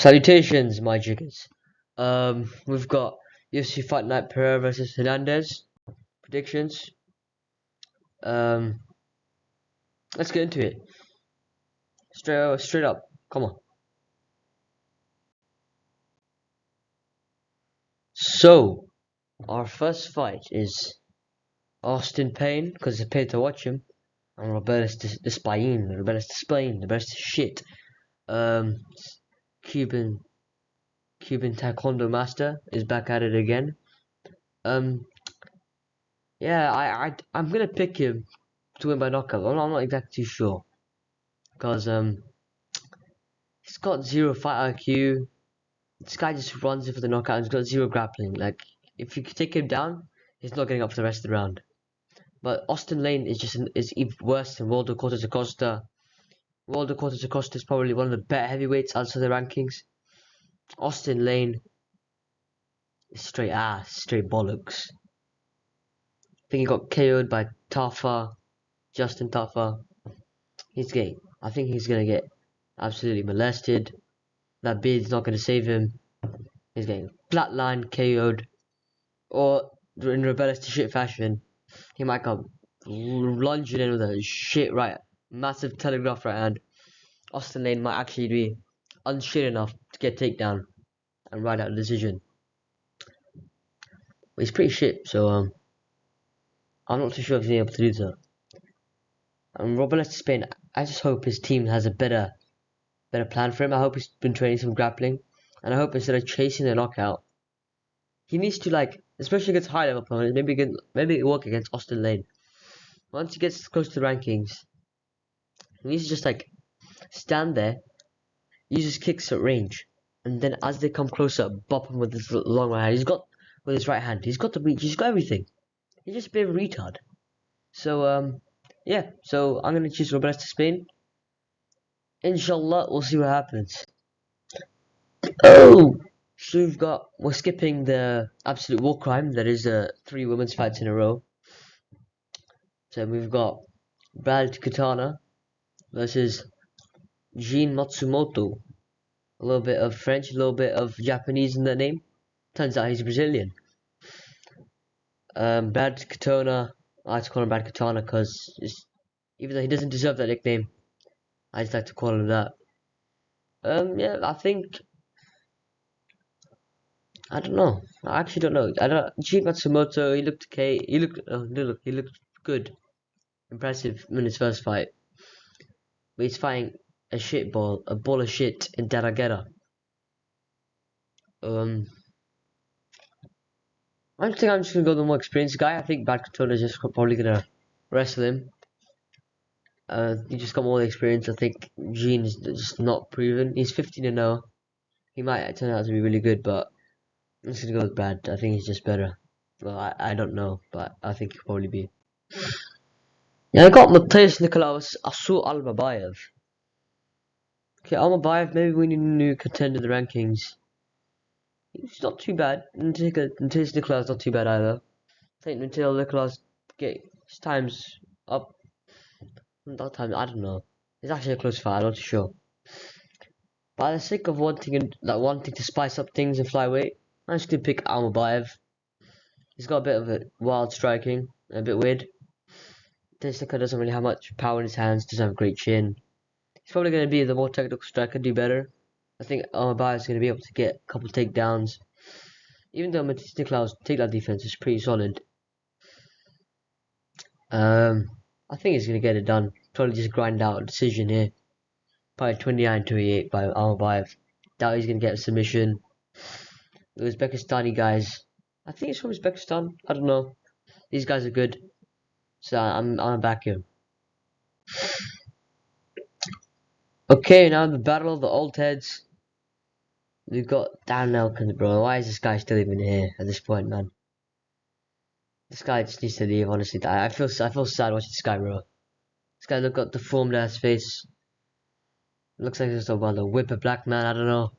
Salutations, my jiggers. We've got UFC Fight Night Pereira versus Hernandez predictions. Um, let's get into it. Straight up. Come on. So, our first fight is Austin Payne, because it's paid to watch him, and Roberto Despain, the best shit. Cuban Taekwondo master is back at it again. Yeah, I'm gonna pick him to win by knockout. I'm not exactly too sure, because he's got zero fight IQ. This guy just runs in for the knockout and he's got zero grappling. Like, if you take him down, he's not getting up for the rest of the round. But Austin Lane is even worse than Waldo Cortes Acosta. Waldo Cortes Acosta is probably one of the better heavyweights outside the rankings. Austin Lane is straight ass, straight bollocks. I think he got KO'd by Justin Tafa. I think he's gonna get absolutely molested. That beard's not gonna save him. He's getting flatlined, KO'd, or in rebellious to shit fashion, he might come lunging in with a shit right, massive telegraph right hand. Austin Lane might actually be unshit enough to get takedown and ride out the decision. But he's pretty shit, so I'm not too sure if he's able to do so. And Robert Spain, I just hope his team has a better plan for him. I hope he's been training some grappling, and I hope instead of chasing the knockout, he needs to, like, especially against high level opponents, maybe work against Austin Lane. Once he gets close to the rankings, he needs to just like stand there, use his kicks at range, and then as they come closer, bop him with his long right hand. He's got the reach, he's got everything. He's just a bit of a retard. So yeah, so I'm gonna choose Roberto Spain. Inshallah, we'll see what happens. Oh, so we're skipping the absolute war crime that is 3 women's fights in a row. So we've got Brad Katana versus Jin Matsumoto. A little bit of French, a little bit of Japanese in the name. Turns out he's Brazilian. Brad Katana, I like to call him Brad Katana because even though he doesn't deserve that nickname, I just like to call him that. Yeah, I don't know. I actually don't know. Jin Matsumoto, he looked okay. He looked good, impressive in his first fight. But he's fighting a ball of shit in Daragera. I think I'm just gonna go the more experienced guy. I think Bad Katana is just probably gonna wrestle him. He just got more experience. I think Gene is just not proven. He's 15-0. He might turn out to be really good, but I'm just gonna go with Brad. I think he's just better. Well, I don't know, but I think he'll probably be. Yeah, I got Matthias Nikolaus Asu Almabayev. Okay, Almabayev, maybe we need a new contender in the rankings. He's not too bad. Matthias Nikolaus not too bad either. I think until Nikolaus gets his time's up. That time, I don't know. It's actually a close fight, I'm not sure. By the sake of wanting to spice up things in flyweight, I'm just gonna pick Almabayev. He's got a bit of a wild striking, a bit weird. Tesnica doesn't really have much power in his hands, doesn't have a great chin. He's probably gonna be the more technical striker, do better. I think Almabayev's gonna be able to get a couple takedowns. Even though Matisse Niklaus' takedown defense is pretty solid. I think he's gonna get it done. Probably just grind out a decision here. Probably 29-28 by Almabayev. Doubt he's gonna get a submission. The Uzbekistani guys, I think he's from Uzbekistan. I don't know. These guys are good, so I'm back here. Okay, now the battle of the old heads. We've got Dan Elkins, bro. Why is this guy still even here at this point, man? This guy just needs to leave. Honestly, I feel sad watching this guy, bro. This guy got deformed ass face. Looks like he's about to whip a black man. I don't know.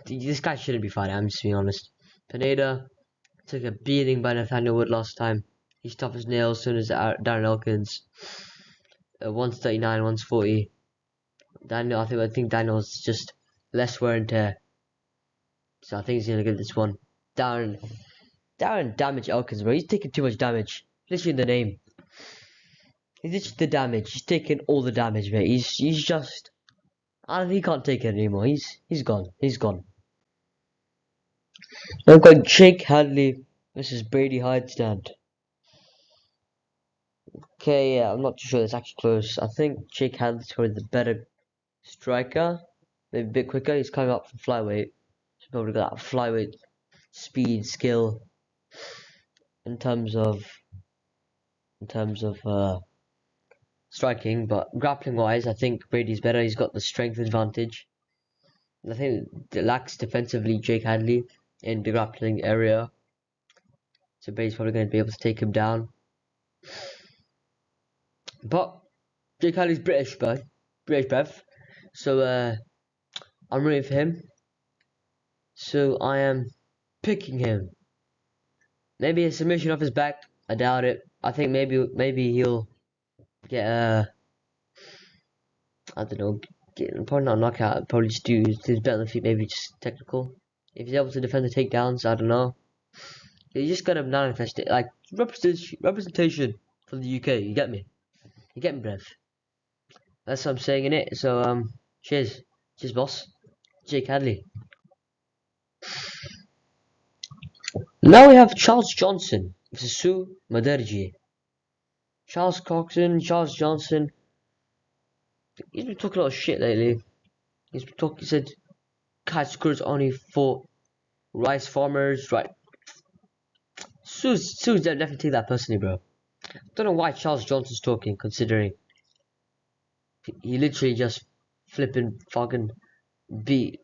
This guy shouldn't be fighting. I'm just being honest. Pereira took a beating by Nathaniel Wood last time. He's tough as nails. As soon as Darren Elkins. 139, 140. Daniel, I think Daniel's just less wear and tear. So I think he's gonna get this one. Darren damage Elkins, bro. He's taking too much damage. Literally in the name. He's literally the damage. He's taking all the damage, mate. He's just. He can't take it anymore. He's gone. He's gone. Now I've got Jake Hadley versus Brady Heidstand. Okay, yeah, I'm not too sure it's actually close. I think Jake Hadley's probably the better striker. Maybe a bit quicker. He's coming up from flyweight. He's probably got that flyweight speed, skill. In terms of striking, but grappling wise, I think Brady's better. He's got the strength advantage. I think it lacks defensively Jake Hadley in the grappling area. So Brady's probably going to be able to take him down. But Jake Hadley's British, bruv. So I'm rooting for him. So I am picking him. Maybe a submission off his back. I doubt it. I think maybe he'll get I don't know, probably not a knockout, probably just do his better than feet, maybe just technical. If he's able to defend the takedowns, I don't know. You just gotta manifest it, like representation from the UK. You get me? You get me, bruv? That's what I'm saying in it. So cheers, boss. Jake Hadley. Now we have Charles Johnson versus Sue Maderji. Charles Johnson. He's been talking a lot of shit lately. He said Kashkur's only for rice farmers, right? Sue's definitely take that personally, bro. Don't know why Charles Johnson's talking, considering he literally just flipping fucking beat.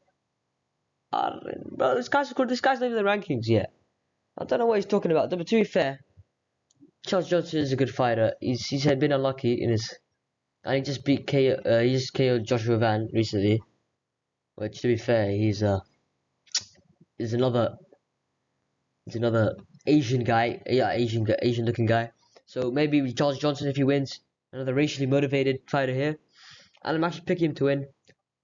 Bro, this guy's not even in the rankings yet. I don't know what he's talking about. But to be fair, Charles Johnson is a good fighter. He's had been unlucky in his. And he just beat KO'd Joshua Van recently. Which, to be fair, he's another Asian guy. Yeah, Asian looking guy. So maybe Charles Johnson, if he wins, another racially motivated fighter here. And I'm actually picking him to win.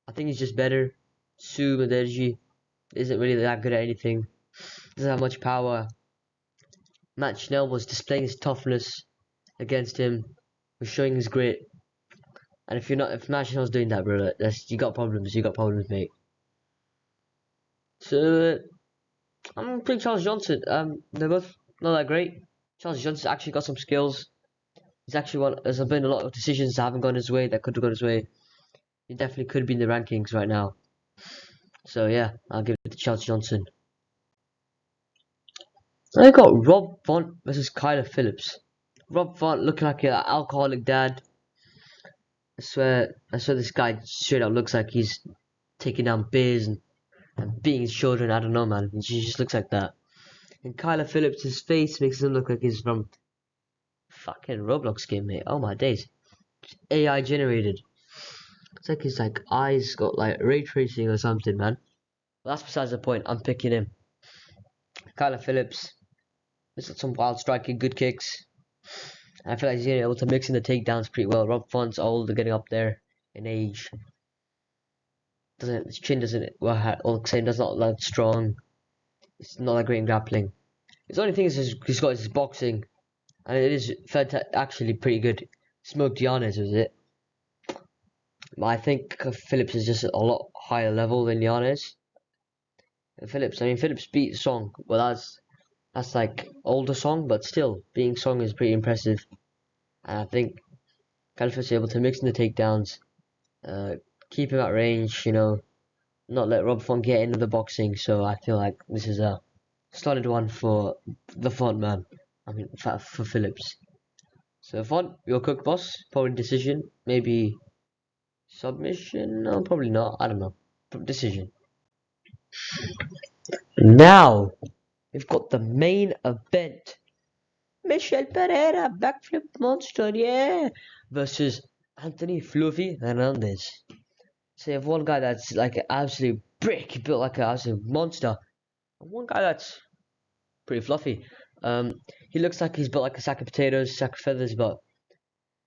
I think he's just better. Sue Maderji isn't really that good at anything. Doesn't have much power. Matt Schnell was displaying his toughness against him. Was showing his grit. And if Matt Schnell's doing that, bro, you got problems. You got problems, mate. So I'm picking Charles Johnson. They're both not that great. Charles Johnson's actually got some skills. He's actually there's been a lot of decisions that haven't gone his way that could have gone his way. He definitely could be in the rankings right now. So yeah, I'll give it to Charles Johnson. I got Rob Font versus Kyler Phillips. Rob Font looking like an alcoholic dad. I swear this guy straight up looks like he's taking down beers and beating his children. I don't know, man. He just looks like that. And Kyler Phillips, his face makes him look like he's from fucking Roblox game, mate. Oh my days. AI generated. It's like his eyes got like ray tracing or something, man. But that's besides the point. I'm picking him. Kyler Phillips. He's got some wild striking, good kicks. And I feel like he's able to mix in the takedowns pretty well. Rob Font's old, getting up there in age. His chin doesn't does not look strong. It's not that great in grappling. His only thing is he's got his boxing, and it is actually pretty good. Smoked Hernandez, was it? But I think Phillips is just a lot higher level than Hernandez. Phillips beat Song, but that's like older Song, but still being Song is pretty impressive. And I think Phillips is able to mix in the takedowns, keep him at range, not let Rob Font get into the boxing. So I feel like this is a solid one for the Font man. For Phillips. So Font, your cook, boss. Probably decision, maybe submission. No, probably not. I don't know. Decision. Now we've got the main event. Michel Pereira, backflip monster, yeah, versus Anthony Fluffy Hernandez. So you have one guy that's like an absolute brick, built like an absolute monster, and one guy that's pretty fluffy. He looks like he's built like a sack of potatoes, sack of feathers, but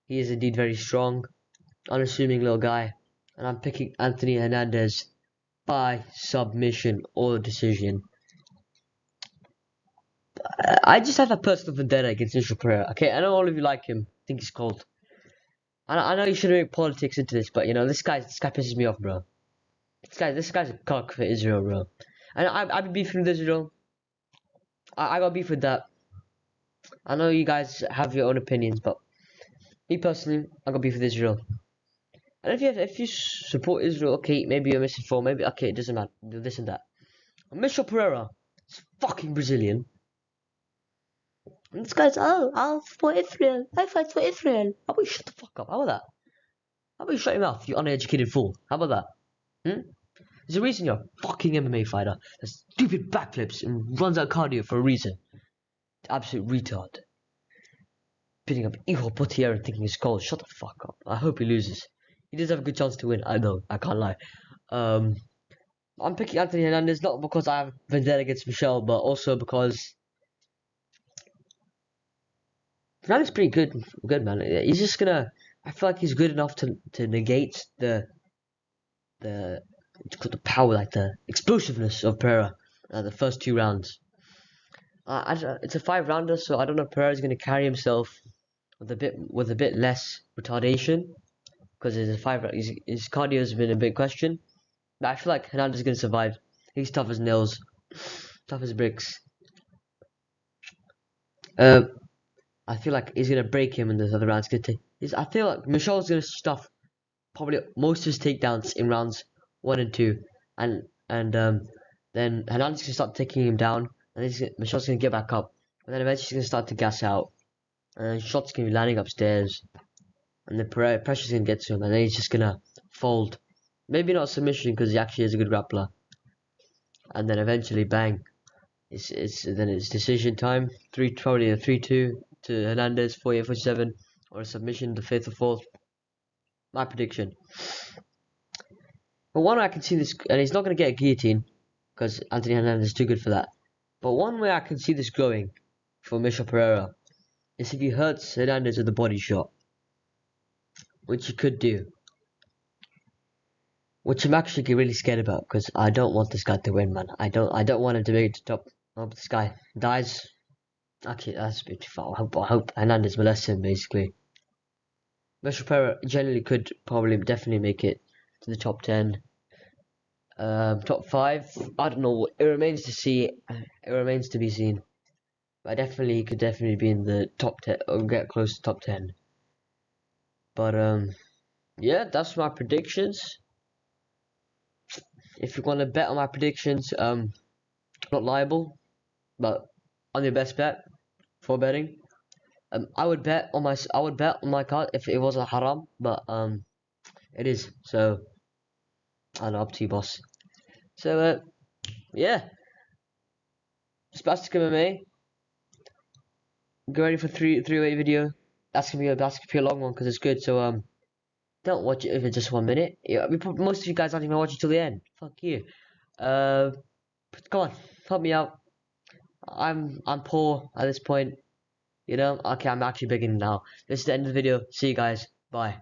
he is indeed very strong, unassuming little guy. and I'm picking Anthony Hernandez by submission or decision. I just have a personal vendetta against Israel Pereira. Okay, I know all of you like him. Think he's cold. I know you shouldn't make politics into this, but you know this guy pisses me off, bro. This guy's a cock for Israel, bro. And I've been beefing with Israel. I got beef with that. I know you guys have your own opinions, but me personally, I got beef with Israel. And if you support Israel, okay, maybe you're misinformed. Maybe okay, it doesn't matter. This and that. Michel Pereira is fucking Brazilian. And this guy's, oh, I'll support Israel. I fight for Israel. How about you shut the fuck up? How about that? How about you shut your mouth, you uneducated fool? How about that? There's a reason you're a fucking MMA fighter. There's stupid backflips and runs out cardio for a reason. Absolute retard. Pitting up Igor Potier and thinking he's cold. Shut the fuck up. I hope he loses. He does have a good chance to win. I know. I can't lie. I'm picking Anthony Hernandez not because I have vendetta against Michelle, but also because Hernandez is pretty good man. He's just gonna. I feel like he's good enough to negate the power, like the explosiveness of Pereira. The first 2 rounds. It's a 5-rounder, so I don't know if Pereira's gonna carry himself with a bit less retardation, because his cardio has been a big question. But I feel like Hernandez is gonna survive. He's tough as nails, tough as bricks. I feel like he's gonna break him in the other rounds. I feel like Michel's gonna stuff probably most of his takedowns in rounds 1 and 2, and then Hernandez gonna start taking him down, and Michel's gonna get back up, and then eventually he's gonna start to gas out, and shots gonna be landing upstairs, and the pressure's gonna get to him, and then he's just gonna fold. Maybe not submission because he actually is a good grappler, and then eventually bang, then it's decision time. Probably a 3-2 to Hernandez, 48-47, or a submission, the 5th or 4th. My prediction. But one way I can see this, and he's not going to get a guillotine because Anthony Hernandez is too good for that. But one way I can see this going for Michel Pereira is if he hurts Hernandez with a body shot, which he could do. Which I'm actually really scared about because I don't want this guy to win, man. I don't want him to make it to top. I hope this guy dies. Actually, that's a bit too far. I hope Hernandez molests him, basically. Michel Pereira generally could definitely make it to the top 10. Top 5, I don't know. It remains to see. It remains to be seen. But he could definitely be in the top 10 or get close to top 10. But yeah, that's my predictions. If you want to bet on my predictions, I'm not liable, but on your best bet for betting. I would bet on my card if it wasn't haram, but it is. So I don't know, up to you, boss. So yeah, spastic MMA. Get ready for 3-way video. That's gonna be a long one because it's good. So don't watch it if it's just 1 minute. Yeah, most of you guys aren't even watching till the end. Fuck you. Come on, help me out. I'm poor at this point. You know. Okay, I'm actually beginning now. This is the end of the video. See you guys. Bye.